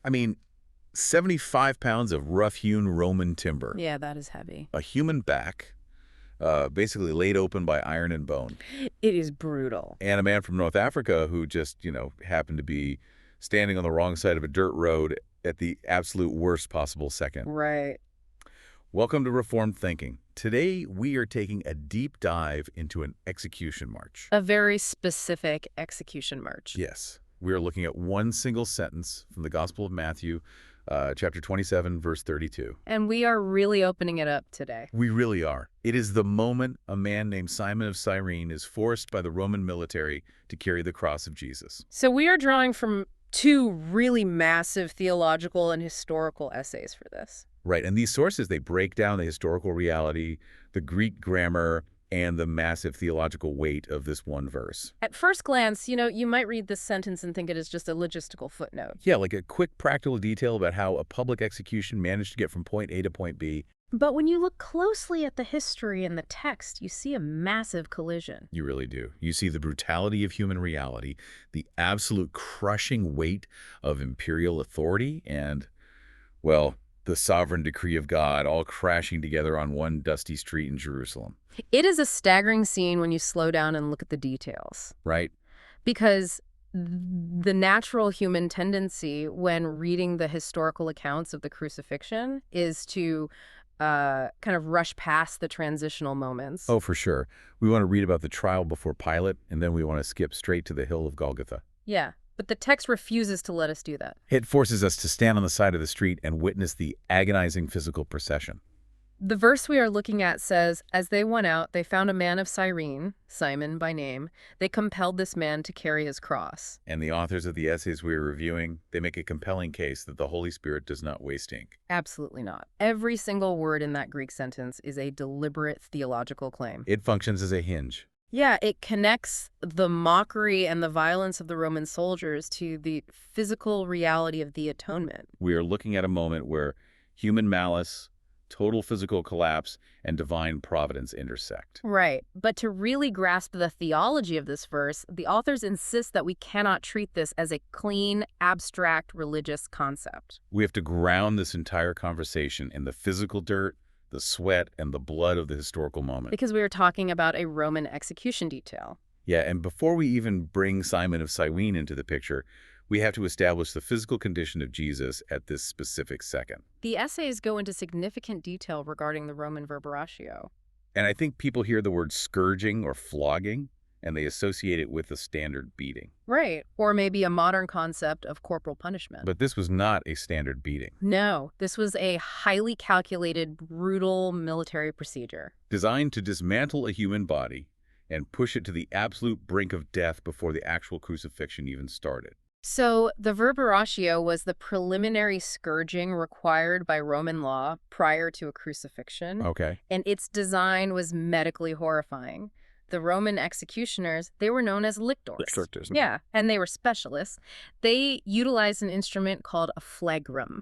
I mean, 75 pounds of rough-hewn Roman timber. Yeah, that is heavy. A human back, basically laid open by iron and bone. It is brutal. And a man from North Africa who just, happened to be standing on the wrong side of a dirt road at the absolute worst possible second. Right. Welcome to Reformed Thinking. Today, we are taking a deep dive into an execution march. A very specific execution march. Yes. We are looking at one single sentence from the Gospel of Matthew, chapter 27, verse 32. And we are really opening it up today. We really are. It is the moment a man named Simon of Cyrene is forced by the Roman military to carry the cross of Jesus. So we are drawing from two really massive theological and historical essays for this. Right, and these sources, they break down the historical reality, the Greek grammar, and the massive theological weight of this one verse. At first glance, you might read this sentence and think it is just a logistical footnote. Yeah, like a quick practical detail about how a public execution managed to get from point A to point B. But when you look closely at the history and the text, you see a massive collision. You really do. You see the brutality of human reality, the absolute crushing weight of imperial authority, and, well, the sovereign decree of God all crashing together on one dusty street in Jerusalem. It is a staggering scene when you slow down and look at the details. Right? Because the natural human tendency when reading the historical accounts of the crucifixion is to kind of rush past the transitional moments. Oh, for sure. We want to read about the trial before Pilate, and then we want to skip straight to the hill of Golgotha. Yeah, but the text refuses to let us do that. It forces us to stand on the side of the street and witness the agonizing physical procession. The verse we are looking at says, "As they went out, they found a man of Cyrene, Simon by name. They compelled this man to carry his cross." And the authors of the essays we are reviewing, they make a compelling case that the Holy Spirit does not waste ink. Absolutely not. Every single word in that Greek sentence is a deliberate theological claim. It functions as a hinge. Yeah, it connects the mockery and the violence of the Roman soldiers to the physical reality of the atonement. We are looking at a moment where human malice, total physical collapse, and divine providence intersect. Right. But to really grasp the theology of this verse, the authors insist that we cannot treat this as a clean, abstract religious concept. We have to ground this entire conversation in the physical dirt, the sweat, and the blood of the historical moment. Because we are talking about a Roman execution detail. Yeah, and before we even bring Simon of Cyrene into the picture, we have to establish the physical condition of Jesus at this specific second. The essays go into significant detail regarding the Roman verberatio. And I think people hear the word scourging or flogging, and they associate it with a standard beating. Right. Or maybe a modern concept of corporal punishment. But this was not a standard beating. No, this was a highly calculated, brutal military procedure. Designed to dismantle a human body and push it to the absolute brink of death before the actual crucifixion even started. So the verberatio was the preliminary scourging required by Roman law prior to a crucifixion. Okay. And its design was medically horrifying. The Roman executioners, they were known as lictors. Lictors. Yeah, and they were specialists. They utilized an instrument called a flagrum.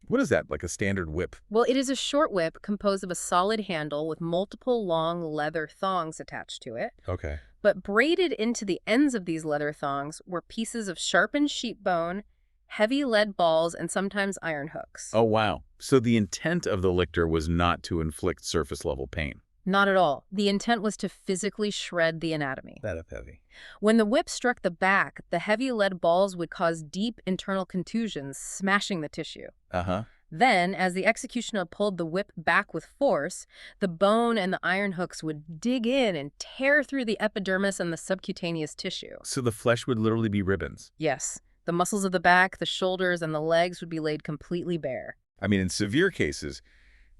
What is that, like a standard whip? Well, it is a short whip composed of a solid handle with multiple long leather thongs attached to it. Okay. But braided into the ends of these leather thongs were pieces of sharpened sheep bone, heavy lead balls, and sometimes iron hooks. Oh, wow. So the intent of the lictor was not to inflict surface-level pain. Not at all. The intent was to physically shred the anatomy. That is heavy. When the whip struck the back, the heavy lead balls would cause deep internal contusions, smashing the tissue. Uh-huh. Then, as the executioner pulled the whip back with force, the bone and the iron hooks would dig in and tear through the epidermis and the subcutaneous tissue. So the flesh would literally be ribbons. Yes, the muscles of the back, the shoulders, and the legs would be laid completely bare. I mean, in severe cases,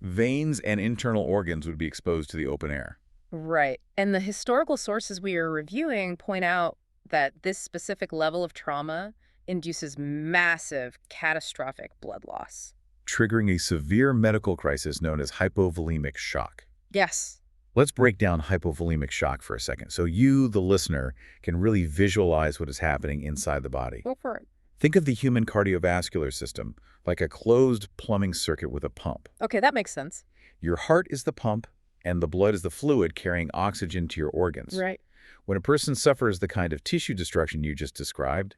veins and internal organs would be exposed to the open air. Right. And the historical sources we are reviewing point out that this specific level of trauma induces massive, catastrophic blood loss. Triggering a severe medical crisis known as hypovolemic shock. Yes. Let's break down hypovolemic shock for a second so you, the listener, can really visualize what is happening inside the body. Go for it. Think of the human cardiovascular system like a closed plumbing circuit with a pump. Okay, that makes sense. Your heart is the pump, and the blood is the fluid carrying oxygen to your organs. Right. When a person suffers the kind of tissue destruction you just described,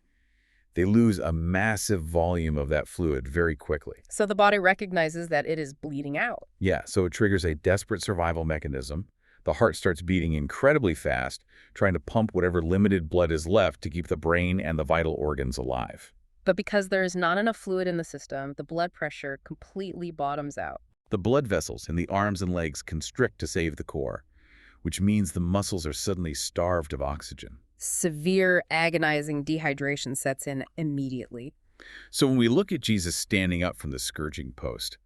They lose a massive volume of that fluid very quickly. So the body recognizes that it is bleeding out. Yeah, so it triggers a desperate survival mechanism. The heart starts beating incredibly fast, trying to pump whatever limited blood is left to keep the brain and the vital organs alive. But because there is not enough fluid in the system, the blood pressure completely bottoms out. The blood vessels in the arms and legs constrict to save the core, which means the muscles are suddenly starved of oxygen. Severe agonizing dehydration sets in immediately. So when we look at Jesus standing up from the scourging post,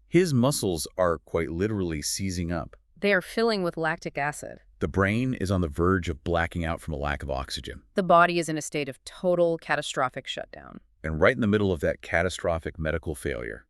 his muscles are quite literally seizing up. They are filling with lactic acid. The brain is on the verge of blacking out from a lack of oxygen. The body is in a state of total catastrophic shutdown. And right in the middle of that catastrophic medical failure,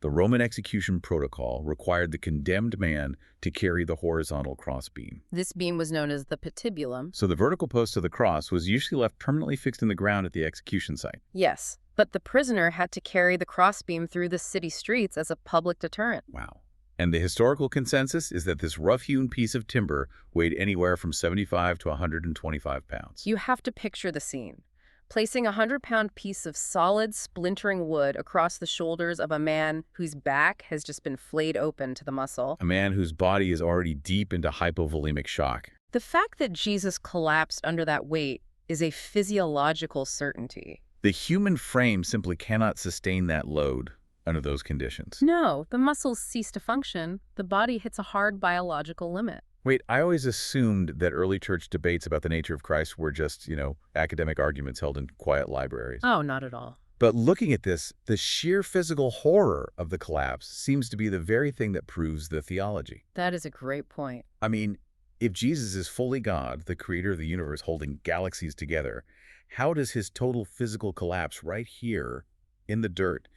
the Roman execution protocol required the condemned man to carry the horizontal cross beam. This beam was known as the patibulum. So the vertical post of the cross was usually left permanently fixed in the ground at the execution site. Yes, but the prisoner had to carry the crossbeam through the city streets as a public deterrent. Wow. And the historical consensus is that this rough-hewn piece of timber weighed anywhere from 75 to 125 pounds. You have to picture the scene. Placing a 100-pound piece of solid, splintering wood across the shoulders of a man whose back has just been flayed open to the muscle. A man whose body is already deep into hypovolemic shock. The fact that Jesus collapsed under that weight is a physiological certainty. The human frame simply cannot sustain that load under those conditions. No, the muscles cease to function. The body hits a hard biological limit. Wait, I always assumed that early church debates about the nature of Christ were just, academic arguments held in quiet libraries. Oh, not at all. But looking at this, the sheer physical horror of the collapse seems to be the very thing that proves the theology. That is a great point. I mean, if Jesus is fully God, the creator of the universe holding galaxies together, how does his total physical collapse right here in the dirt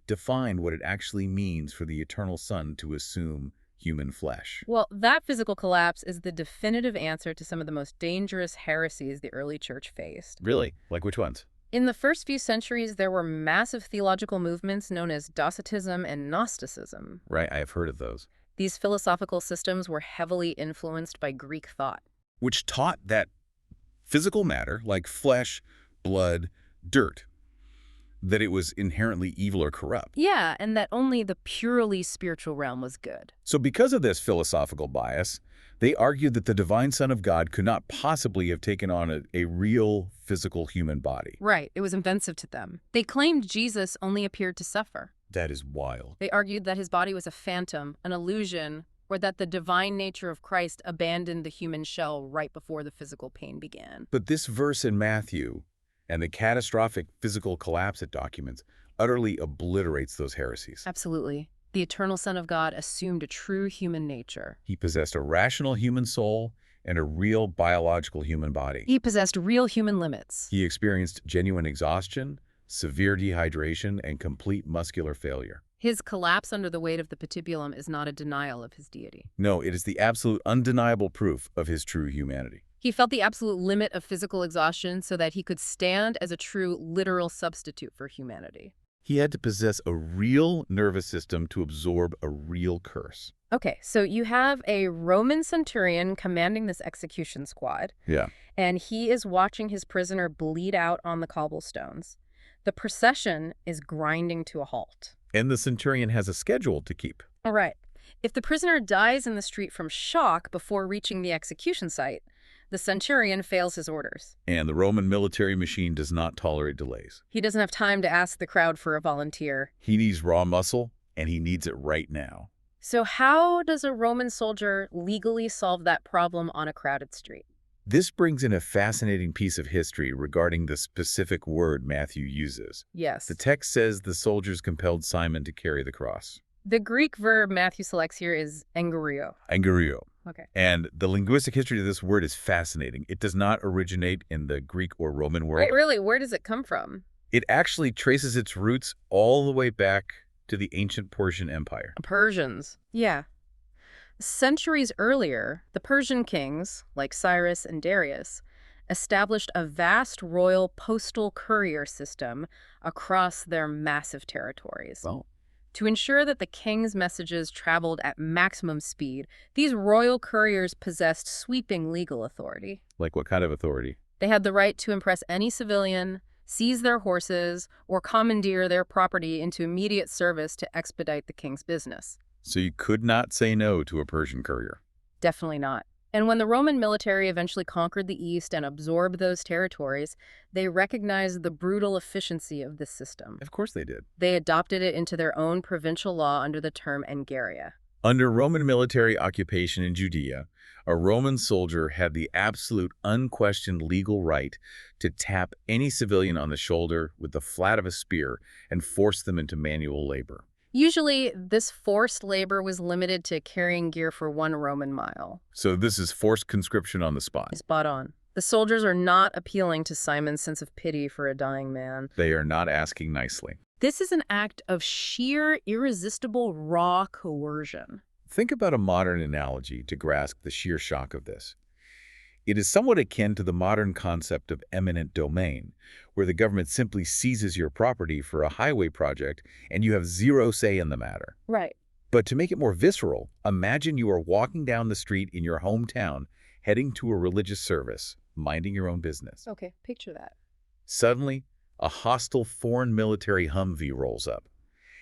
define what it actually means for the eternal Son to assume human flesh? Well, that physical collapse is the definitive answer to some of the most dangerous heresies the early church faced. Really? Like which ones? In the first few centuries, there were massive theological movements known as Docetism and Gnosticism. Right, I have heard of those. These philosophical systems were heavily influenced by Greek thought. Which taught that physical matter, like flesh, blood, dirt, that it was inherently evil or corrupt. Yeah, and that only the purely spiritual realm was good. So because of this philosophical bias, they argued that the divine Son of God could not possibly have taken on a real physical human body. Right, it was offensive to them. They claimed Jesus only appeared to suffer. That is wild. They argued that his body was a phantom, an illusion, or that the divine nature of Christ abandoned the human shell right before the physical pain began. But this verse in Matthew and the catastrophic physical collapse it documents utterly obliterates those heresies. Absolutely. The eternal Son of God assumed a true human nature. He possessed a rational human soul and a real biological human body. He possessed real human limits. He experienced genuine exhaustion, severe dehydration, and complete muscular failure. His collapse under the weight of the patibulum is not a denial of his deity. No, it is the absolute undeniable proof of his true humanity. He felt the absolute limit of physical exhaustion so that he could stand as a true literal substitute for humanity. He had to possess a real nervous system to absorb a real curse. Okay, so you have a Roman centurion commanding this execution squad. Yeah. And he is watching his prisoner bleed out on the cobblestones. The procession is grinding to a halt. And the centurion has a schedule to keep. All right. If the prisoner dies in the street from shock before reaching the execution site, the centurion fails his orders. And the Roman military machine does not tolerate delays. He doesn't have time to ask the crowd for a volunteer. He needs raw muscle, and he needs it right now. So how does a Roman soldier legally solve that problem on a crowded street? This brings in a fascinating piece of history regarding the specific word Matthew uses. Yes. The text says the soldiers compelled Simon to carry the cross. The Greek verb Matthew selects here is engerio. Engerio. Okay. And the linguistic history of this word is fascinating. It does not originate in the Greek or Roman world. Wait, really? Where does it come from? It actually traces its roots all the way back to the ancient Persian Empire. Persians. Yeah. Centuries earlier, the Persian kings, like Cyrus and Darius, established a vast royal postal courier system across their massive territories. Well, to ensure that the king's messages traveled at maximum speed, these royal couriers possessed sweeping legal authority. like what kind of authority? They had the right to impress any civilian, seize their horses, or commandeer their property into immediate service to expedite the king's business. So you could not say no to a Persian courier. Definitely not. And when the Roman military eventually conquered the East and absorbed those territories, they recognized the brutal efficiency of this system. Of course they did. They adopted it into their own provincial law under the term Angaria. Under Roman military occupation in Judea, a Roman soldier had the absolute unquestioned legal right to tap any civilian on the shoulder with the flat of a spear and force them into manual labor. Usually, this forced labor was limited to carrying gear for 1 Roman mile. So this is forced conscription on the spot. Spot on. The soldiers are not appealing to Simon's sense of pity for a dying man. They are not asking nicely. This is an act of sheer, irresistible, raw coercion. Think about a modern analogy to grasp the sheer shock of this. It is somewhat akin to the modern concept of eminent domain, where the government simply seizes your property for a highway project and you have zero say in the matter. Right. But to make it more visceral, imagine you are walking down the street in your hometown, heading to a religious service, minding your own business. Okay, picture that. Suddenly, a hostile foreign military Humvee rolls up.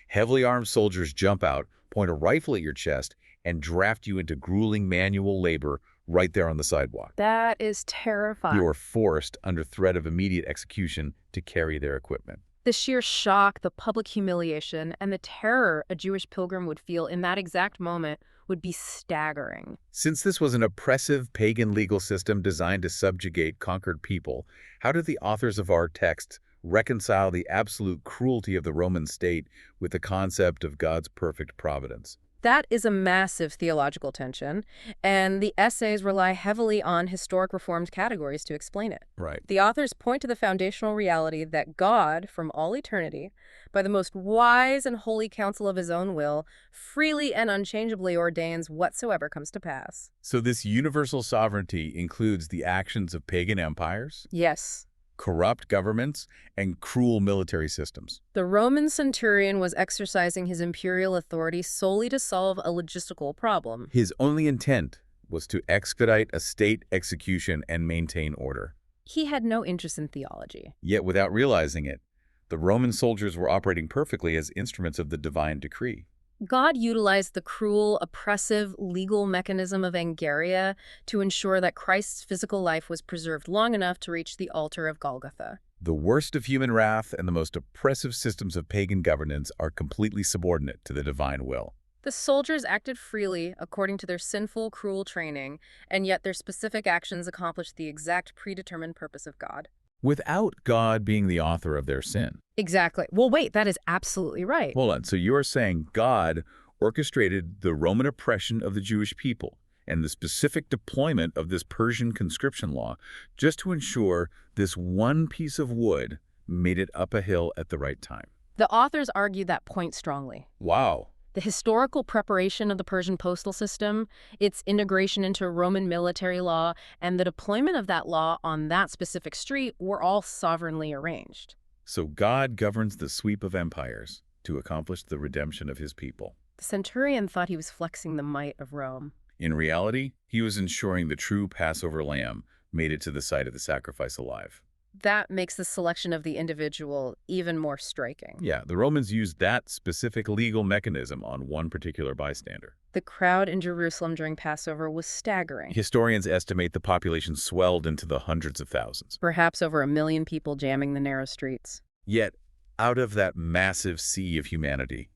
Heavily armed soldiers jump out, point a rifle at your chest, and draft you into grueling manual labor right there on the sidewalk. That is terrifying. You are forced, under threat of immediate execution, to carry their equipment. The sheer shock, the public humiliation, and the terror a Jewish pilgrim would feel in that exact moment would be staggering. Since this was an oppressive pagan legal system designed to subjugate conquered people, how did the authors of our texts reconcile the absolute cruelty of the Roman state with the concept of God's perfect providence? That is a massive theological tension, and the essays rely heavily on historic Reformed categories to explain it. Right. The authors point to the foundational reality that God, from all eternity, by the most wise and holy counsel of his own will, freely and unchangeably ordains whatsoever comes to pass. So this universal sovereignty includes the actions of pagan empires, Yes. corrupt governments, and cruel military systems. The Roman centurion was exercising his imperial authority solely to solve a logistical problem. His only intent was to expedite a state execution and maintain order. He had no interest in theology. Yet without realizing it, the Roman soldiers were operating perfectly as instruments of the divine decree. God utilized the cruel, oppressive, legal mechanism of Angaria to ensure that Christ's physical life was preserved long enough to reach the altar of Golgotha. The worst of human wrath and the most oppressive systems of pagan governance are completely subordinate to the divine will. The soldiers acted freely according to their sinful, cruel training, and yet their specific actions accomplished the exact predetermined purpose of God. Without God being the author of their sin. Exactly. Well, wait, that is absolutely right. Hold on. So you are saying God orchestrated the Roman oppression of the Jewish people and the specific deployment of this Persian conscription law just to ensure this one piece of wood made it up a hill at the right time. The authors argue that point strongly. Wow. The historical preparation of the Persian postal system, its integration into Roman military law, and the deployment of that law on that specific street were all sovereignly arranged. So God governs the sweep of empires to accomplish the redemption of his people. The centurion thought he was flexing the might of Rome. In reality, he was ensuring the true Passover Lamb made it to the site of the sacrifice alive. That makes the selection of the individual even more striking. Yeah, the Romans used that specific legal mechanism on one particular bystander. The crowd in Jerusalem during Passover was staggering. Historians estimate the population swelled into the hundreds of thousands. Perhaps over 1 million people jamming the narrow streets. Yet, out of that massive sea of humanity,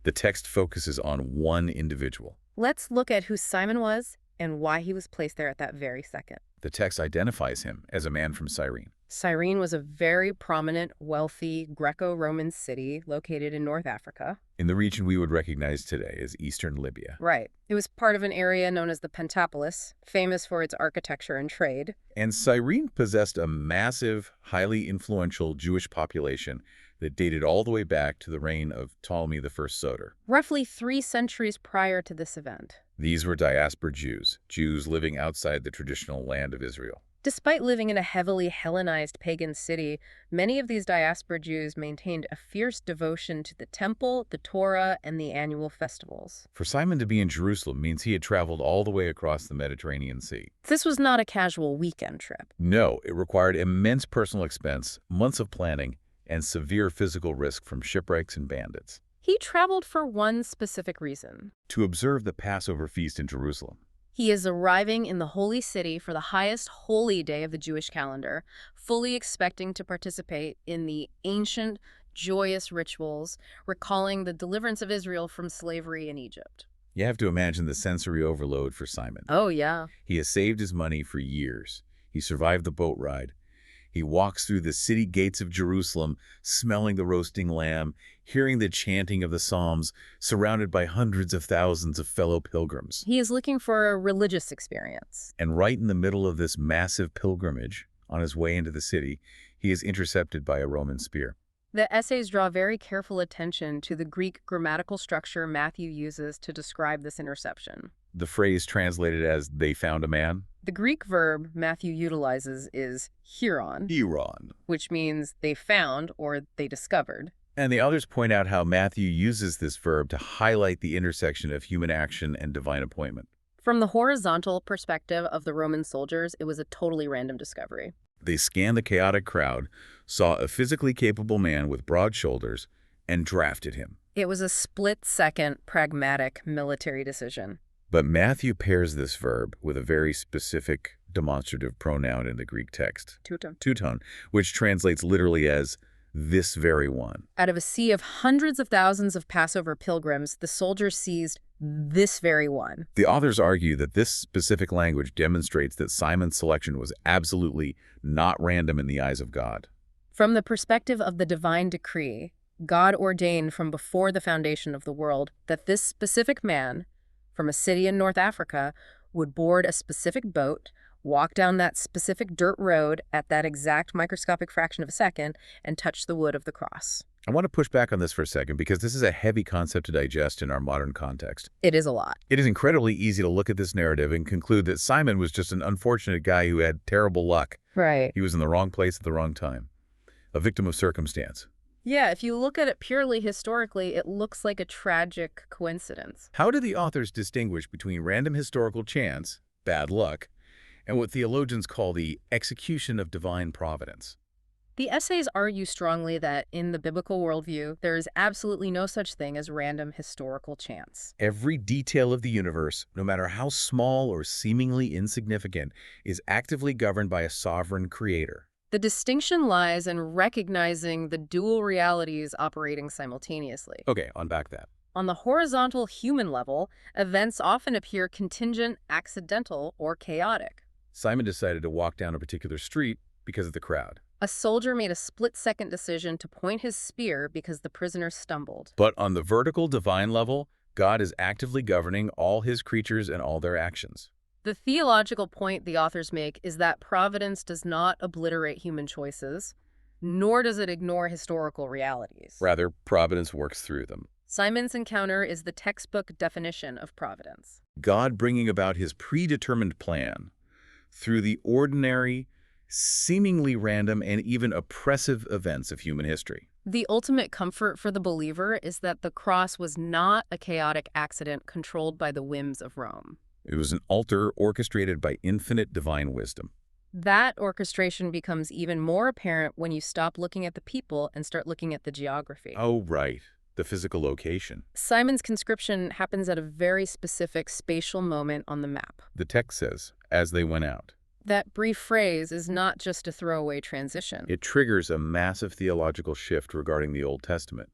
the text focuses on one individual. Let's look at who Simon was and why he was placed there at that very second. The text identifies him as a man from Cyrene. Cyrene was a very prominent, wealthy Greco-Roman city located in North Africa. In the region we would recognize today as Eastern Libya. Right. It was part of an area known as the Pentapolis, famous for its architecture and trade. And Cyrene possessed a massive, highly influential Jewish population that dated all the way back to the reign of Ptolemy I Soter. Roughly 3 centuries prior to this event. These were diaspora Jews, Jews living outside the traditional land of Israel. Despite living in a heavily Hellenized pagan city, many of these diaspora Jews maintained a fierce devotion to the temple, the Torah, and the annual festivals. For Simon to be in Jerusalem means he had traveled all the way across the Mediterranean Sea. This was not a casual weekend trip. No, it required immense personal expense, months of planning, and severe physical risk from shipwrecks and bandits. He traveled for one specific reason. To observe the Passover feast in Jerusalem. He is arriving in the holy city for the highest holy day of the Jewish calendar, fully expecting to participate in the ancient, joyous rituals, recalling the deliverance of Israel from slavery in Egypt. You have to imagine the sensory overload for Simon. Oh, yeah. He has saved his money for years. He survived the boat ride. He walks through the city gates of Jerusalem, smelling the roasting lamb, hearing the chanting of the Psalms, surrounded by hundreds of thousands of fellow pilgrims. He is looking for a religious experience. And right in the middle of this massive pilgrimage, on his way into the city, he is intercepted by a Roman spear. The essays draw very careful attention to the Greek grammatical structure Matthew uses to describe this interception. The phrase translated as, "they found a man." The Greek verb Matthew utilizes is hieron, which means they found or they discovered. And the authors point out how Matthew uses this verb to highlight the intersection of human action and divine appointment. From the horizontal perspective of the Roman soldiers, it was a totally random discovery. They scanned the chaotic crowd, saw a physically capable man with broad shoulders, and drafted him. It was a split-second, pragmatic military decision. But Matthew pairs this verb with a very specific demonstrative pronoun in the Greek text, teuton, which translates literally as this very one. Out of a sea of hundreds of thousands of Passover pilgrims, the soldiers seized this very one. The authors argue that this specific language demonstrates that Simon's selection was absolutely not random in the eyes of God. From the perspective of the divine decree, God ordained from before the foundation of the world that this specific man, from a city in North Africa, would board a specific boat, walk down that specific dirt road at that exact microscopic fraction of a second, and touch the wood of the cross. I want to push back on this for a second because this is a heavy concept to digest in our modern context. It is a lot. It is incredibly easy to look at this narrative and conclude that Simon was just an unfortunate guy who had terrible luck. Right. He was in the wrong place at the wrong time. A victim of circumstance. Yeah, if you look at it purely historically, it looks like a tragic coincidence. How do the authors distinguish between random historical chance, bad luck, and what theologians call the execution of divine providence? The essays argue strongly that in the biblical worldview, there is absolutely no such thing as random historical chance. Every detail of the universe, no matter how small or seemingly insignificant, is actively governed by a sovereign creator. The distinction lies in recognizing the dual realities operating simultaneously. Okay, unpack that. On the horizontal human level, events often appear contingent, accidental, or chaotic. Simon decided to walk down a particular street because of the crowd. A soldier made a split-second decision to point his spear because the prisoner stumbled. But on the vertical divine level, God is actively governing all his creatures and all their actions. The theological point the authors make is that providence does not obliterate human choices, nor does it ignore historical realities. Rather, providence works through them. Simon's encounter is the textbook definition of providence. God bringing about his predetermined plan through the ordinary, seemingly random, and even oppressive events of human history. The ultimate comfort for the believer is that the cross was not a chaotic accident controlled by the whims of Rome. It was an altar orchestrated by infinite divine wisdom. That orchestration becomes even more apparent when you stop looking at the people and start looking at the geography. Oh, right. The physical location. Simon's conscription happens at a very specific spatial moment on the map. The text says, as they went out. That brief phrase is not just a throwaway transition. It triggers a massive theological shift regarding the Old Testament.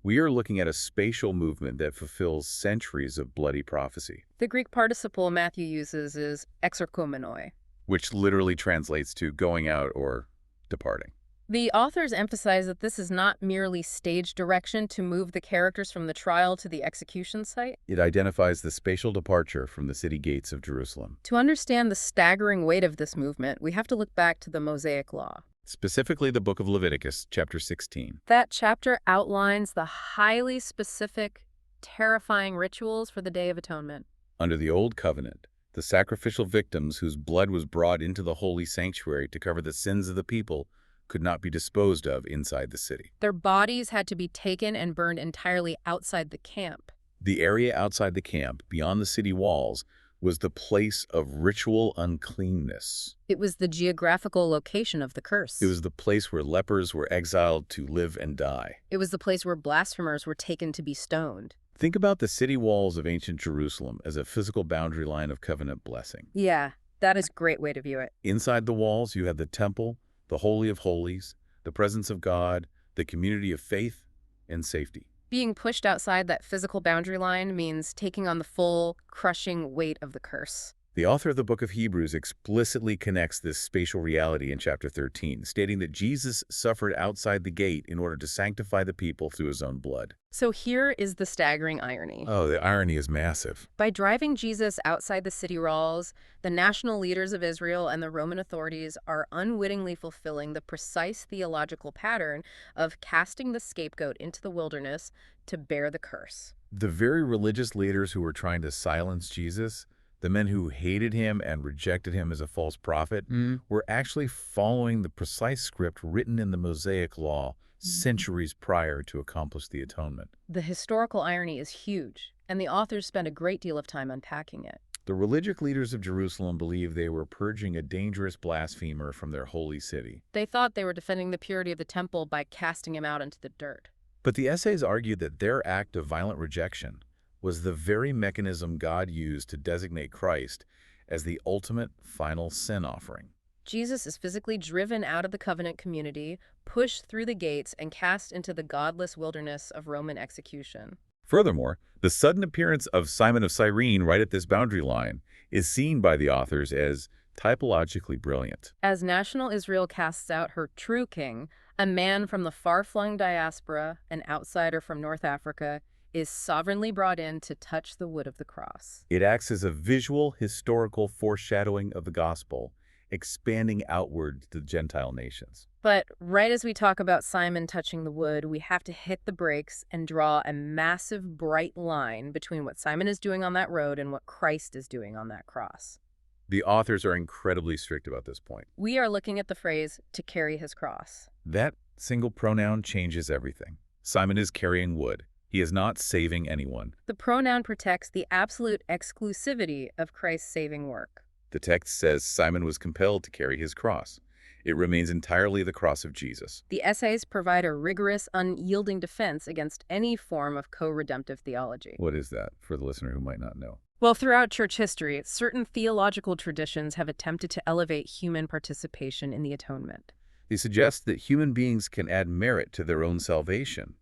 We are looking at a spatial movement that fulfills centuries of bloody prophecy. The Greek participle Matthew uses is exerchomenoi, which literally translates to going out or departing. The authors emphasize that this is not merely stage direction to move the characters from the trial to the execution site. It identifies the spatial departure from the city gates of Jerusalem. To understand the staggering weight of this movement, we have to look back to the Mosaic Law. Specifically the book of Leviticus, chapter 16. That chapter outlines the highly specific, terrifying rituals for the Day of Atonement. Under the Old Covenant, The sacrificial victims whose blood was brought into the holy sanctuary to cover the sins of the people could not be disposed of inside the city. Their bodies had to be taken and burned entirely outside the camp. The area outside the camp, beyond the city walls, was the place of ritual uncleanness. It was the geographical location of the curse. It was the place where lepers were exiled to live and die. It was the place where blasphemers were taken to be stoned. Think about the city walls of ancient Jerusalem as a physical boundary line of covenant blessing. Yeah, that is a great way to view it. Inside the walls, you have the temple, the Holy of Holies, the presence of God, the community of faith, and safety. Being pushed outside that physical boundary line means taking on the full, crushing weight of the curse. The author of the book of Hebrews explicitly connects this spatial reality in chapter 13, stating that Jesus suffered outside the gate in order to sanctify the people through his own blood. So here is the staggering irony. Oh, the irony is massive. By driving Jesus outside the city walls, the national leaders of Israel and the Roman authorities are unwittingly fulfilling the precise theological pattern of casting the scapegoat into the wilderness to bear the curse. The very religious leaders who were trying to silence Jesus, the men who hated him and rejected him as a false prophet, were actually following the precise script written in the Mosaic Law centuries prior to accomplish the atonement. The historical irony is huge, and the authors spend a great deal of time unpacking it. The religious leaders of Jerusalem believed they were purging a dangerous blasphemer from their holy city. They thought they were defending the purity of the temple by casting him out into the dirt. But the essays argued that their act of violent rejection was the very mechanism God used to designate Christ as the ultimate final sin offering. Jesus is physically driven out of the covenant community, pushed through the gates, and cast into the godless wilderness of Roman execution. Furthermore, the sudden appearance of Simon of Cyrene right at this boundary line is seen by the authors as typologically brilliant. As national Israel casts out her true king, a man from the far-flung diaspora, an outsider from North Africa, is sovereignly brought in to touch the wood of the cross. It acts as a visual, historical foreshadowing of the gospel, expanding outward to the Gentile nations. But right as we talk about Simon touching the wood, we have to hit the brakes and draw a massive, bright line between what Simon is doing on that road and what Christ is doing on that cross. The authors are incredibly strict about this point. We are looking at the phrase, to carry his cross. That single pronoun changes everything. Simon is carrying wood. He is not saving anyone. The pronoun protects the absolute exclusivity of Christ's saving work. The text says Simon was compelled to carry his cross. It remains entirely the cross of Jesus. The essays provide a rigorous, unyielding defense against any form of co-redemptive theology. What is that, for the listener who might not know? Well, throughout church history, certain theological traditions have attempted to elevate human participation in the atonement. They suggest that human beings can add merit to their own salvation,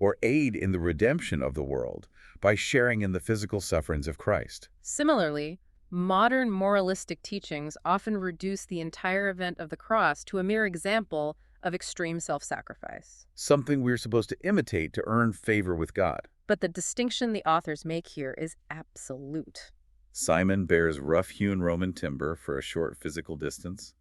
or aid in the redemption of the world by sharing in the physical sufferings of Christ. Similarly, modern moralistic teachings often reduce the entire event of the cross to a mere example of extreme self-sacrifice. Something we're supposed to imitate to earn favor with God. But the distinction the authors make here is absolute. Simon bears rough-hewn Roman timber for a short physical distance.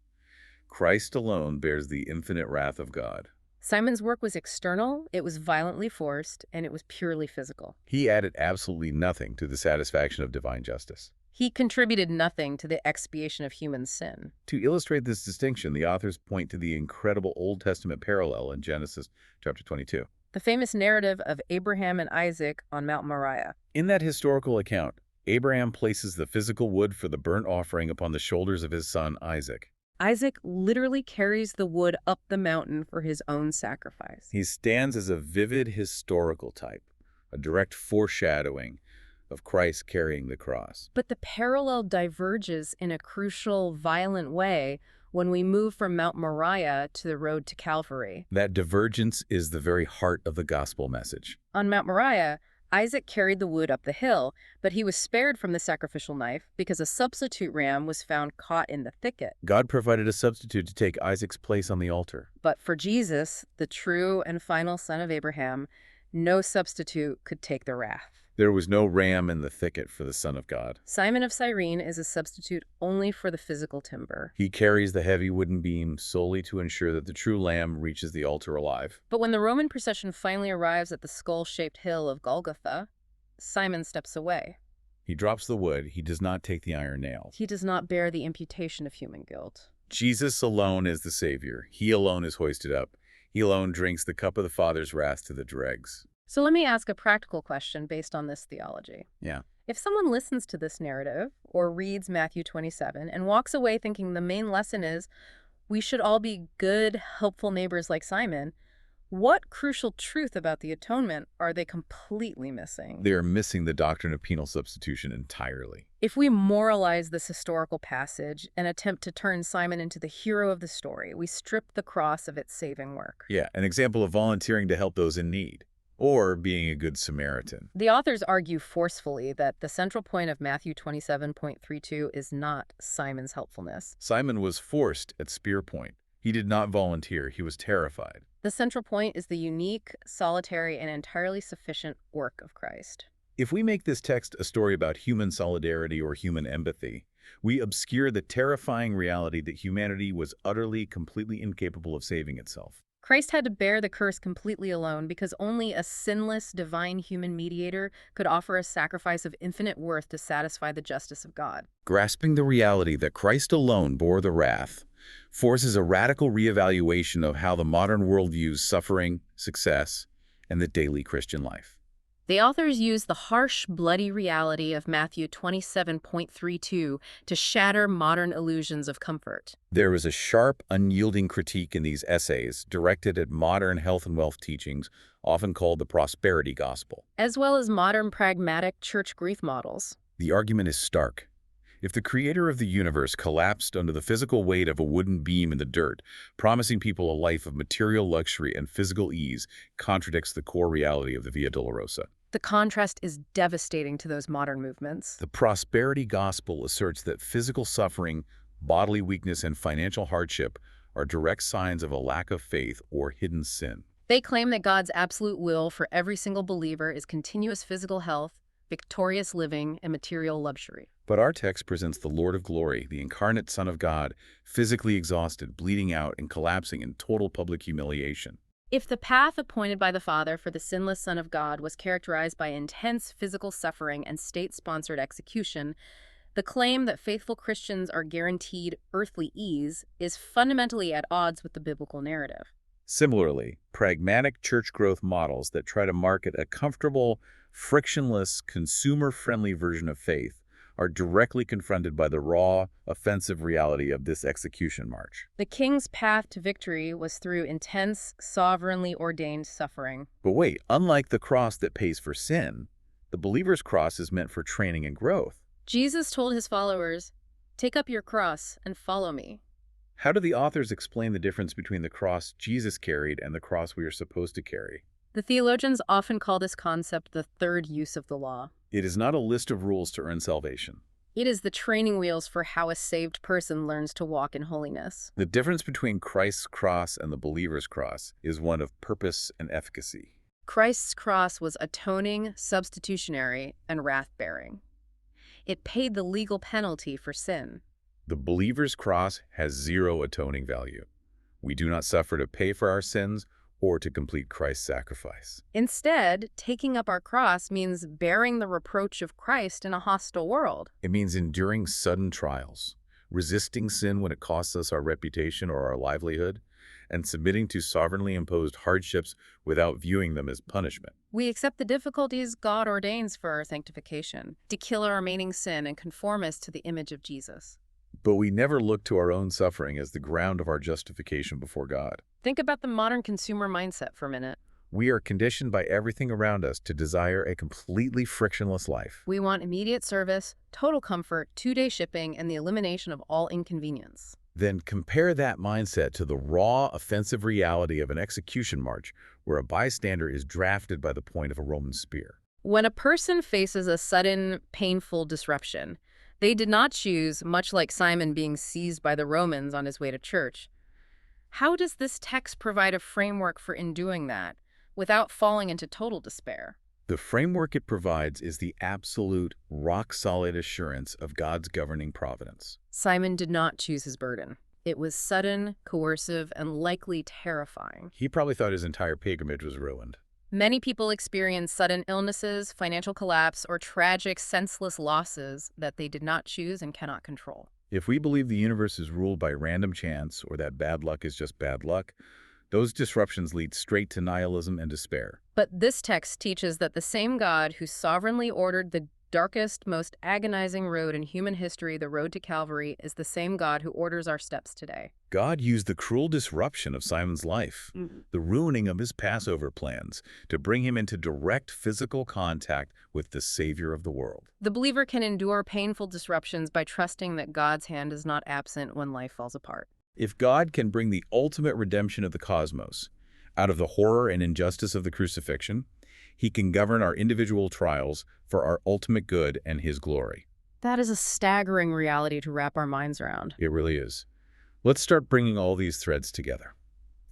Christ alone bears the infinite wrath of God. Simon's work was external, it was violently forced, and it was purely physical. He added absolutely nothing to the satisfaction of divine justice. He contributed nothing to the expiation of human sin. To illustrate this distinction, the authors point to the incredible Old Testament parallel in Genesis chapter 22. The famous narrative of Abraham and Isaac on Mount Moriah. In that historical account, Abraham places the physical wood for the burnt offering upon the shoulders of his son Isaac. Isaac literally carries the wood up the mountain for his own sacrifice. He stands as a vivid historical type, a direct foreshadowing of Christ carrying the cross. But the parallel diverges in a crucial, violent way when we move from Mount Moriah to the road to Calvary. That divergence is the very heart of the gospel message. On Mount Moriah, Isaac carried the wood up the hill, but he was spared from the sacrificial knife because a substitute ram was found caught in the thicket. God provided a substitute to take Isaac's place on the altar. But for Jesus, the true and final son of Abraham, no substitute could take the wrath. There was no ram in the thicket for the Son of God. Simon of Cyrene is a substitute only for the physical timber. He carries the heavy wooden beam solely to ensure that the true lamb reaches the altar alive. But when the Roman procession finally arrives at the skull-shaped hill of Golgotha, Simon steps away. He drops the wood. He does not take the iron nail. He does not bear the imputation of human guilt. Jesus alone is the Savior. He alone is hoisted up. He alone drinks the cup of the Father's wrath to the dregs. So let me ask a practical question based on this theology. Yeah. If someone listens to this narrative or reads Matthew 27 and walks away thinking the main lesson is we should all be good, helpful neighbors like Simon, what crucial truth about the atonement are they completely missing? They are missing the doctrine of penal substitution entirely. If we moralize this historical passage and attempt to turn Simon into the hero of the story, we strip the cross of its saving work. Yeah, an example of volunteering to help those in need, or being a good Samaritan. The authors argue forcefully that the central point of Matthew 27.32 is not Simon's helpfulness. Simon was forced at spear point. He did not volunteer. He was terrified. The central point is the unique, solitary, and entirely sufficient work of Christ. If we make this text a story about human solidarity or human empathy, we obscure the terrifying reality that humanity was utterly, completely incapable of saving itself. Christ had to bear the curse completely alone because only a sinless, divine human mediator could offer a sacrifice of infinite worth to satisfy the justice of God. Grasping the reality that Christ alone bore the wrath forces a radical reevaluation of how the modern world views suffering, success, and the daily Christian life. The authors use the harsh, bloody reality of Matthew 27.32 to shatter modern illusions of comfort. There is a sharp, unyielding critique in these essays directed at modern health and wealth teachings, often called the prosperity gospel, as well as modern pragmatic church grief models. The argument is stark. If the creator of the universe collapsed under the physical weight of a wooden beam in the dirt, promising people a life of material luxury and physical ease contradicts the core reality of the Via Dolorosa. The contrast is devastating to those modern movements. The prosperity gospel asserts that physical suffering, bodily weakness, and financial hardship are direct signs of a lack of faith or hidden sin. They claim that God's absolute will for every single believer is continuous physical health, victorious living, and material luxury. But our text presents the Lord of glory, the incarnate Son of God, physically exhausted, bleeding out, and collapsing in total public humiliation. If the path appointed by the Father for the sinless Son of God was characterized by intense physical suffering and state-sponsored execution, the claim that faithful Christians are guaranteed earthly ease is fundamentally at odds with the biblical narrative. Similarly, pragmatic church growth models that try to market a comfortable, frictionless, consumer-friendly version of faith are directly confronted by the raw, offensive reality of this execution march. The king's path to victory was through intense, sovereignly ordained suffering. But wait, unlike the cross that pays for sin, the believer's cross is meant for training and growth. Jesus told his followers, "Take up your cross and follow me." How do the authors explain the difference between the cross Jesus carried and the cross we are supposed to carry? The theologians often call this concept the third use of the law. It is not a list of rules to earn salvation. It is the training wheels for how a saved person learns to walk in holiness. The difference between Christ's cross and the believer's cross is one of purpose and efficacy. Christ's cross was atoning, substitutionary, and wrath-bearing. It paid the legal penalty for sin. The believer's cross has zero atoning value. We do not suffer to pay for our sins or to complete Christ's sacrifice. Instead, taking up our cross means bearing the reproach of Christ in a hostile world. It means enduring sudden trials, resisting sin when it costs us our reputation or our livelihood, and submitting to sovereignly imposed hardships without viewing them as punishment. We accept the difficulties God ordains for our sanctification, to kill our remaining sin and conform us to the image of Jesus. But we never look to our own suffering as the ground of our justification before God. Think about the modern consumer mindset for a minute. We are conditioned by everything around us to desire a completely frictionless life. We want immediate service, total comfort, 2-day shipping, and the elimination of all inconvenience. Then compare that mindset to the raw, offensive reality of an execution march where a bystander is drafted by the point of a Roman spear. When a person faces a sudden, painful disruption, they did not choose, much like Simon being seized by the Romans on his way to church. How does this text provide a framework for enduring that without falling into total despair? The framework it provides is the absolute, rock-solid assurance of God's governing providence. Simon did not choose his burden. It was sudden, coercive, and likely terrifying. He probably thought his entire pilgrimage was ruined. Many people experience sudden illnesses, financial collapse, or tragic, senseless losses that they did not choose and cannot control. If we believe the universe is ruled by random chance or that bad luck is just bad luck, those disruptions lead straight to nihilism and despair. But this text teaches that the same God who sovereignly ordered the darkest, most agonizing road in human history, the road to Calvary, is the same God who orders our steps today. God used the cruel disruption of Simon's life, the ruining of his Passover plans, to bring him into direct physical contact with the Savior of the world. The believer can endure painful disruptions by trusting that God's hand is not absent when life falls apart. If God can bring the ultimate redemption of the cosmos out of the horror and injustice of the crucifixion, he can govern our individual trials for our ultimate good and his glory. That is a staggering reality to wrap our minds around. It really is. Let's start bringing all these threads together.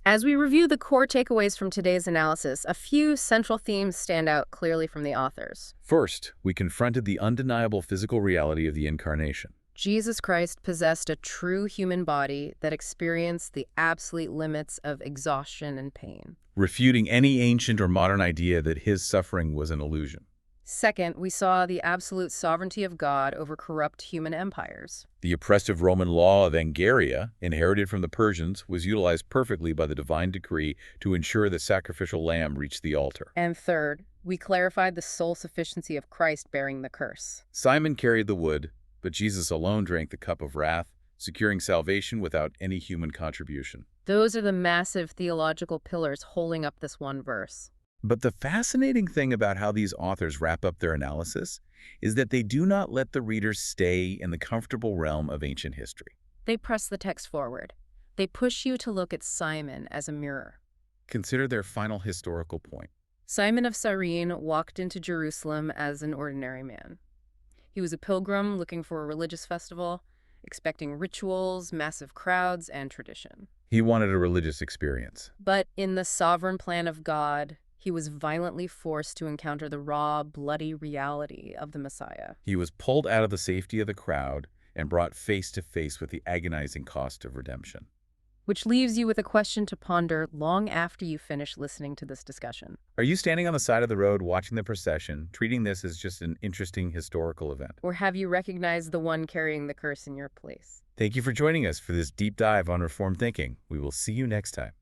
As we review the core takeaways from today's analysis, a few central themes stand out clearly from the authors. First, we confronted the undeniable physical reality of the incarnation. Jesus Christ possessed a true human body that experienced the absolute limits of exhaustion and pain. Refuting any ancient or modern idea that his suffering was an illusion. Second, we saw the absolute sovereignty of God over corrupt human empires. The oppressive Roman law of Angaria, inherited from the Persians, was utilized perfectly by the divine decree to ensure the sacrificial lamb reached the altar. And third, we clarified the sole sufficiency of Christ bearing the curse. Simon carried the wood, but Jesus alone drank the cup of wrath, securing salvation without any human contribution. Those are the massive theological pillars holding up this one verse. But the fascinating thing about how these authors wrap up their analysis is that they do not let the readers stay in the comfortable realm of ancient history. They press the text forward. They push you to look at Simon as a mirror. Consider their final historical point. Simon of Cyrene walked into Jerusalem as an ordinary man. He was a pilgrim looking for a religious festival, expecting rituals, massive crowds, and tradition. He wanted a religious experience. But in the sovereign plan of God, he was violently forced to encounter the raw, bloody reality of the Messiah. He was pulled out of the safety of the crowd and brought face to face with the agonizing cost of redemption. Which leaves you with a question to ponder long after you finish listening to this discussion. Are you standing on the side of the road watching the procession, treating this as just an interesting historical event? Or have you recognized the one carrying the curse in your place? Thank you for joining us for this deep dive on Reformed thinking. We will see you next time.